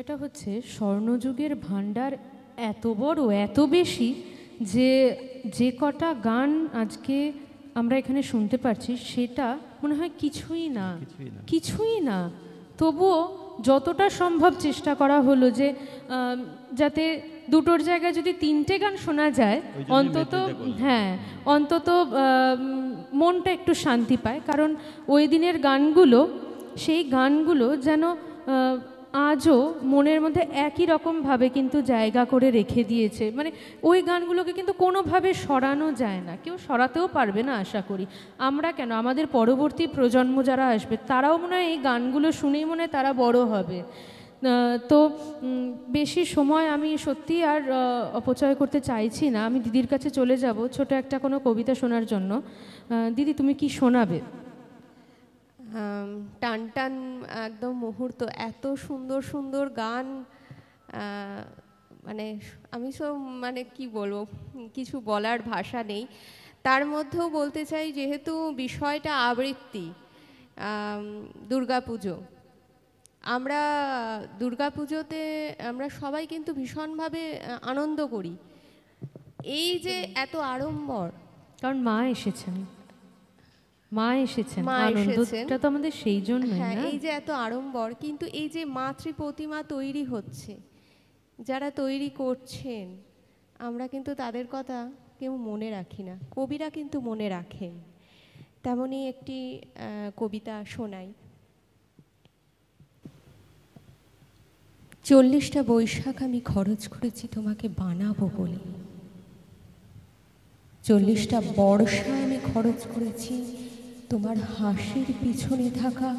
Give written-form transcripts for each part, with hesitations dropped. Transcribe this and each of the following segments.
বিষয়টা হচ্ছে স্বর্ণযুগের ভাণ্ডার এত বড়, এত বেশি যে যে কটা গান আজকে আমরা এখানে শুনতে পারছি সেটা মনে হয় কিছুই না, কিছুই না। তবুও যতটা সম্ভব চেষ্টা করা হলো যে যাতে দুটোর জায়গায় যদি তিনটে গান শোনা যায় অন্তত, হ্যাঁ, অন্তত মনটা একটু শান্তি পায়। কারণ ওই দিনের গানগুলো, সেই গানগুলো যেন আজও মনের মধ্যে একই রকমভাবে কিন্তু জায়গা করে রেখে দিয়েছে। মানে ওই গানগুলোকে কিন্তু কোনোভাবে সরানো যায় না, কেউ সরাতেও পারবে না আশা করি। আমরা কেন, আমাদের পরবর্তী প্রজন্ম যারা আসবে তারাও মনে হয় এই গানগুলো শুনেই মনে হয় তারা বড় হবে। তো বেশি সময় আমি সত্যি আর অপচয় করতে চাইছি না। আমি দিদির কাছে চলে যাব ছোট একটা কোনো কবিতা শোনার জন্য। দিদি, তুমি কি শোনাবে? টান টান একদম মুহূর্ত, এত সুন্দর সুন্দর গান, মানে আমি সব মানে কি বলবো, কিছু বলার ভাষা নেই। তার মধ্যেও বলতে চাই, যেহেতু বিষয়টা আবৃত্তি, দুর্গাপুজো, আমরা দুর্গাপুজোতে আমরা সবাই কিন্তু ভীষণভাবে আনন্দ করি। এই যে এত আড়ম্বর, কারণ মা এসেছেন, মা এসেছেন, আনন্দটা তো আমাদের সেই জন্যই। হ্যাঁ, এই যে এত আড়ম্বর, কিন্তু এই যে মাতৃ প্রতিমা তৈরি হচ্ছে, যারা তৈরি করছেন, আমরা কিন্তু তাদের কথা কেউ মনে রাখি না, কবিরা কিন্তু মনে রাখেন। তেমনই একটি কবিতা শোনাই। 40টা বৈশাখ আমি খরচ করেছি তোমাকে বানাবো বলে, 40টা বর্ষা আমি খরচ করেছি তোমার হাসির পিছনে থাকা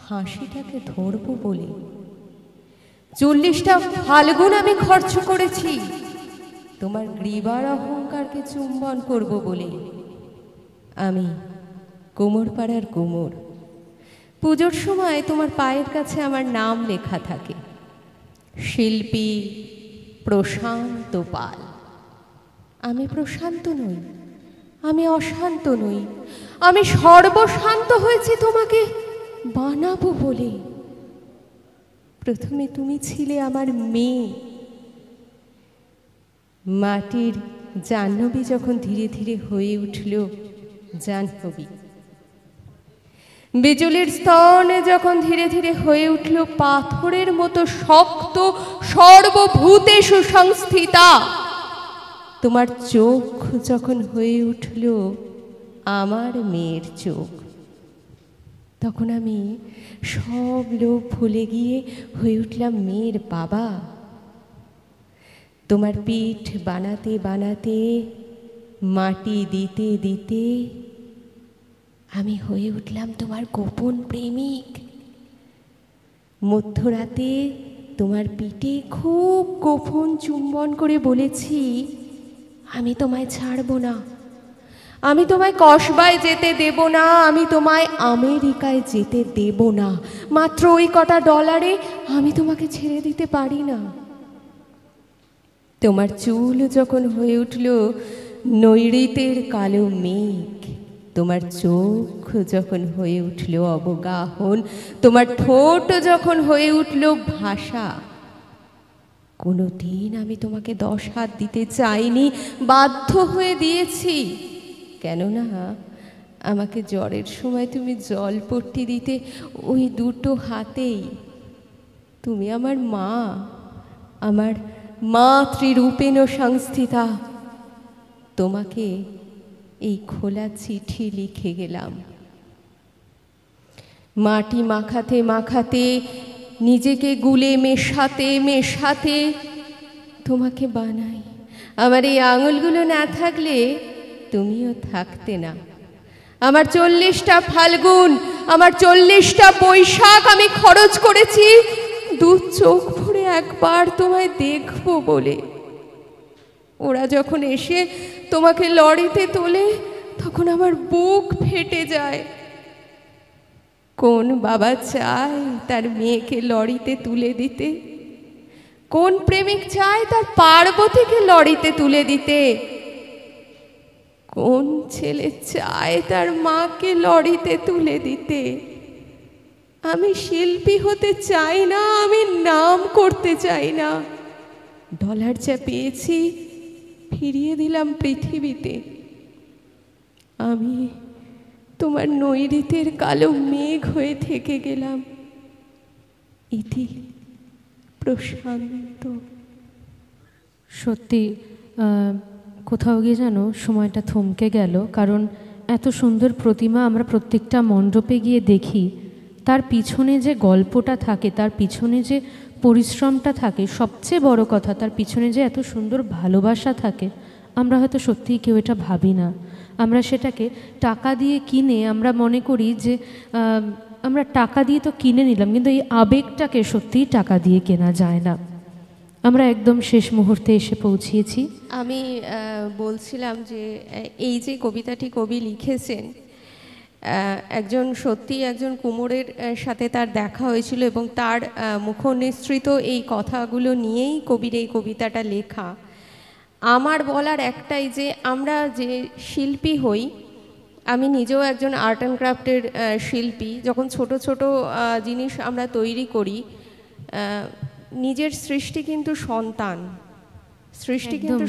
হাসিটাকে ধরবো বলে, 40টা ফাল্গুন আমি খরচ করেছি তোমার গ্রীবার অহংকারকে চুম্বন করব বলে। আমি কুমোরপাড়ার কুমোর, পুজোর সময় তোমার পায়ের কাছে আমার নাম লেখা থাকে, শিল্পী প্রশান্ত পাল। আমি প্রশান্ত নই, আমি অশান্ত নই, আমি সর্বশান্ত হয়েছি তোমাকে বানাবো বলে। প্রথমে তুমি ছিলে আমার মেয়ে, মাটির জাহ্নবী যখন ধীরে ধীরে হয়ে উঠল জাহ্নবী, বিজলির স্তনে যখন ধীরে ধীরে হয়ে উঠল পাথরের মতো শক্ত, সর্বভূতে সুসংস্থিতা, তোমার চোখ যখন হয়ে উঠল আমার মেয়ের চোখ, তখন আমি সব লোভ ভুলে গিয়ে হয়ে উঠলাম মেয়ের বাবা। তোমার পিঠ বানাতে বানাতে, মাটি দিতে দিতে আমি হয়ে উঠলাম তোমার গোপন প্রেমিক। মধ্যরাতে তোমার পিঠে খুব গোপন চুম্বন করে বলেছি, আমি তোমায় ছাড়বো না, আমি তোমায় কসবায় যেতে দেব না, আমি তোমায় আমেরিকায় যেতে দেব না, মাত্র ওই কটা ডলারে আমি তোমাকে ছেড়ে দিতে পারি না। তোমার চুল যখন হয়ে উঠল নৈঋতের কালো মেঘ, তোমার চোখ যখন হয়ে উঠল অবগাহন, তোমার ঠোঁট যখন হয়ে উঠল ভাষা, কোনো দিন আমি তোমাকে 10 হাত দিতে চাইনি, বাধ্য হয়ে দিয়েছি। কেননা আমাকে জ্বরের সময় তুমি জলপট্টি দিতে ওই দুটো হাতেই। তুমি আমার মা, আমার মাতৃরূপেণ সংস্থিতা। তোমাকে এই খোলা চিঠি লিখে গেলাম। মাটি মাখাতে মাখাতে, নিজেকে গুলে মেশাতে মেশাতে তোমাকে বানাই। আমার এই আঙুলগুলো না থাকলে তুমিও থাকতে না। আমার 40টা ফাল্গুন, আমার 40টা বৈশাখ আমি খরচ করেছি দু চোখ ভরে একবার তোমায় দেখবো বলে। ওরা যখন এসে তোমাকে লরিতে তোলে তখন আমার বুক ফেটে যায়। কোন বাবা চায় তার মেয়েকে লরিতে তুলে দিতে? কোন প্রেমিক চায় তার পার্বতীকে লরিতে তুলে দিতে? কোন ছেলে চায় তার মাকে লরিতে তুলে দিতে? আমি শিল্পী হতে চাই না, আমি নাম করতে চাই না। ডলার যা পেয়েছি ফিরিয়ে দিলাম পৃথিবীতে। আমি তোমার নৈঋত্যের কালো মেঘ হয়ে থেকে গেলাম। ইতি প্রশান্ত। সত্যি কোথাও গিয়ে যেন সময়টা থমকে গেল, কারণ এত সুন্দর প্রতিমা আমরা প্রত্যেকটা মণ্ডপে গিয়ে দেখি, তার পিছনে যে গল্পটা থাকে, তার পিছনে যে পরিশ্রমটা থাকে, সবচেয়ে বড় কথা তার পিছনে যে এত সুন্দর ভালোবাসা থাকে, আমরা হয়তো সত্যিই কেউ এটা ভাবি না। আমরা সেটাকে টাকা দিয়ে কিনে আমরা মনে করি যে আমরা টাকা দিয়ে তো কিনে নিলাম, কিন্তু এই আবেগটাকে সত্যিই টাকা দিয়ে কেনা যায় না। আমরা একদম শেষ মুহূর্তে এসে পৌঁছিয়েছি। আমি বলছিলাম যে এই যে কবিতাটি কবি লিখেছেন, একজন কুমোরের সাথে তার দেখা হয়েছিল এবং তার মুখনিসৃত এই কথাগুলো নিয়েই কবির এই কবিতাটা লেখা। আমার বলার একটাই যে আমরা যে শিল্পী হই, আমি নিজেও একজন আর্ট অ্যান্ড ক্রাফটের শিল্পী। যখন ছোট ছোট জিনিস আমরা তৈরি করি, নিজের সৃষ্টি কিন্তু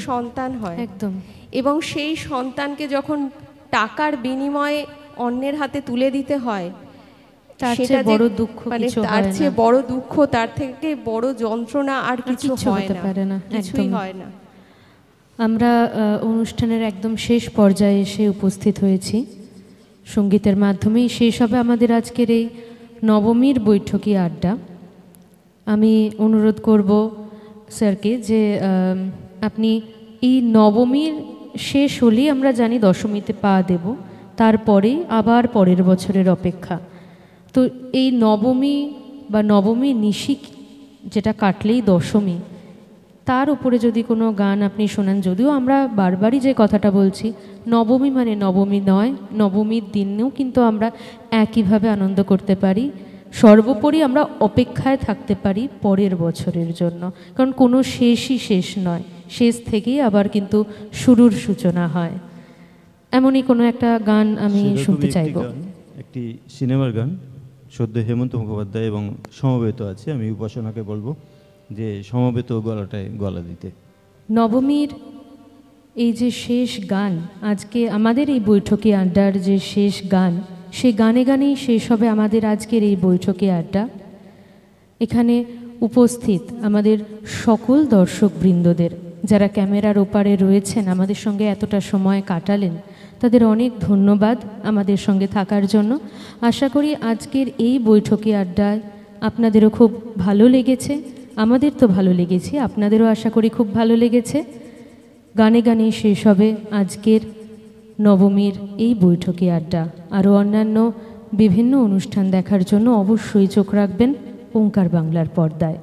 সন্তান হয় একদম। এবং সেই সন্তানকে যখন টাকার বিনিময়ে অন্যের হাতে তুলে দিতে হয়, তার চেয়ে বড় দুঃখ কিছু হয় না। তার চেয়ে বড় দুঃখ, তার থেকে বড় যন্ত্রণা আর কিছু হতে পারে না। কিছুই হয় না। আমরা অনুষ্ঠানের একদম শেষ পর্যায়ে এসে উপস্থিত হয়েছি। সঙ্গীতের মাধ্যমেই শেষ হবে আমাদের আজকের এই নবমীর বৈঠকি আড্ডা। আমি অনুরোধ করব স্যারকে যে আপনি এই নবমীর শেষ হলেই আমরা জানি দশমীতে পা দেব, তারপরে আবার পরের বছরের অপেক্ষা। তো এই নবমী বা নবমী নিশি যেটা কাটলেই দশমী, তার উপরে যদি কোনো গান আপনি শোনান, যদিও আমরা বারবারই যে কথাটা বলছি, নবমী মানে নবমী নয়, নবমীর দিনেও কিন্তু আমরা একইভাবে আনন্দ করতে পারি। সর্বোপরি আমরা অপেক্ষায় থাকতে পারি পরের বছরের জন্য, কারণ কোনো শেষই শেষ নয়, শেষ থেকেই আবার কিন্তু শুরুর সূচনা হয়। এমনই কোনো একটা গান আমি শুনতে চাইব। একটি সিনেমার গান, সদ্য হেমন্ত মুখোপাধ্যায় এবং সমবেত আছে। আমি উপাসনাকে বলবো যে সমবেত গলাটায় গলা দিতে। নবমীর এই যে শেষ গান, আজকে আমাদের এই বৈঠকি আড্ডার যে শেষ গান, সেই গানে গানেই শেষ হবে আমাদের আজকের এই বৈঠকি আড্ডা। এখানে উপস্থিত আমাদের সকল দর্শকবৃন্দদের, যারা ক্যামেরার ওপারে রয়েছেন, আমাদের সঙ্গে এতটা সময় কাটালেন, তাদের অনেক ধন্যবাদ আমাদের সঙ্গে থাকার জন্য। আশা করি আজকের এই বৈঠকি আড্ডায় আপনাদেরও খুব ভালো লেগেছে। আমাদের তো ভালো লেগেছে, আপনাদেরও আশা করি খুব ভালো লেগেছে। গানে গানে শেষ হবে আজকের নবমীর এই বৈঠকি আড্ডা। আরও অন্যান্য বিভিন্ন অনুষ্ঠান দেখার জন্য অবশ্যই চোখ রাখবেন ওঙ্কার বাংলার পর্দায়।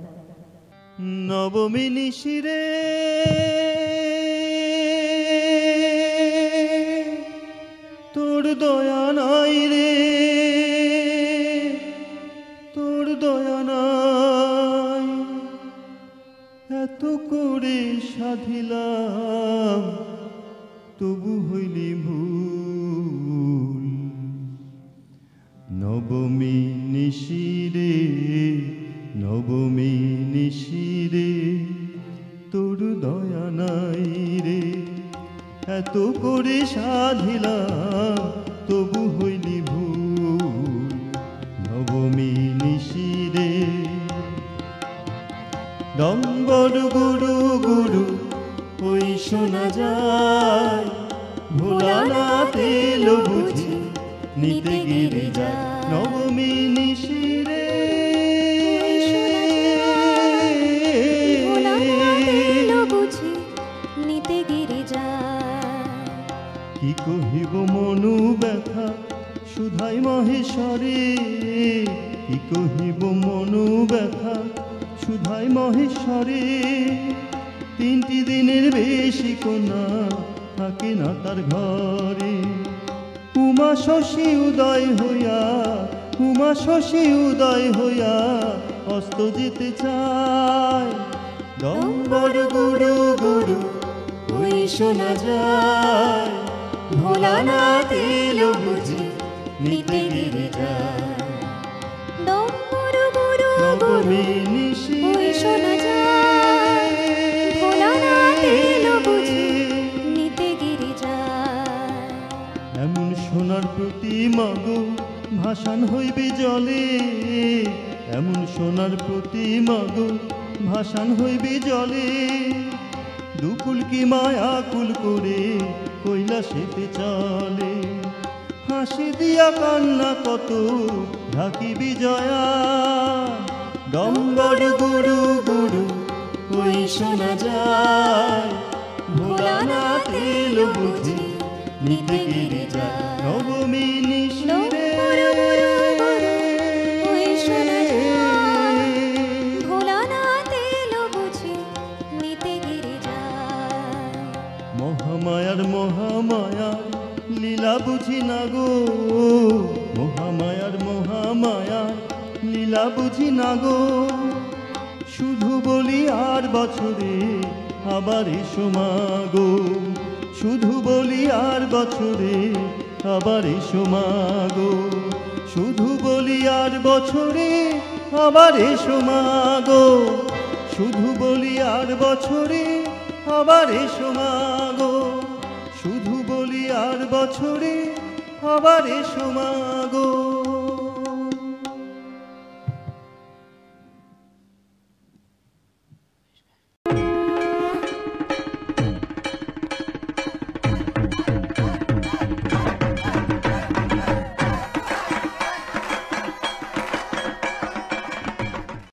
নবমী নিশিরে তোর দয়া নাই রে, তোর দয়া নাই, এত করে সাধিলাম তবু হইলি ভুল। নবমী নিশিরে, নবমী নিশিরে তোর দয়া নাই রে, এত করে সাধিলাম তবু হইলি ভুল। নবমী নিশিরে ডম্বর গুরু গুরু ওই শোনা যায়, ভোলানাথ এলো বুঝি নিতে গিরে যায়। নবমী নিশিরে কি কহিব মনু ব্যথা সুধাই মহেশ্বরে, কি কহিব মনু ব্যথা সুধাই মহেশ্বরে। 3টি দিনের বেশি কোনা থাকে না তার ঘরে। উমা শশী উদয় হইয়া, উমা শশী উদয় হইয়া অস্ত যেতে চায়। ডম্বর গুরু গুরু ওই শোনা যায়, ভোলানাথ এলো বুঝি নিতে গিরে যায়। নবমী ওই শোনা যায় ভোলানাথ এলো বুঝি নিতে গিরিজায়। এমন সোনার প্রতিমা গো ভাসান হইবে জলে, এমন সোনার প্রতিমা গো ভাসান হইবে জলে। দুকুল কি মায়া কুল করে কৈলাসেতে চলে, হাসি দিয়া কান্না কত ঢাকি বিজয়া। ডম্বর গুরু গুরু ওই শোনা যায় ভোলানাথ এলো বুঝি নিতে গিরিজায়। নবমী নিশিরে ওই শোনা যায় ভোলানাথ এলো বুঝি নিতে গিরিজায়। মহামায়ার মহামায়ার লীলা বুঝি না গো, মহামায়ার মহামায়ার লীলা বুঝি না গো। শুধু বলি আর বছরে আবার এসো মা গো, শুধু বলি আর বছরে আবার এসো মা গো, শুধু বলি আর বছরে আবার এসো মা গো, শুধু বলি আর বছরে আবার এসো মা গো, শুধু বলি আর বছরে আবার এসো মা গো।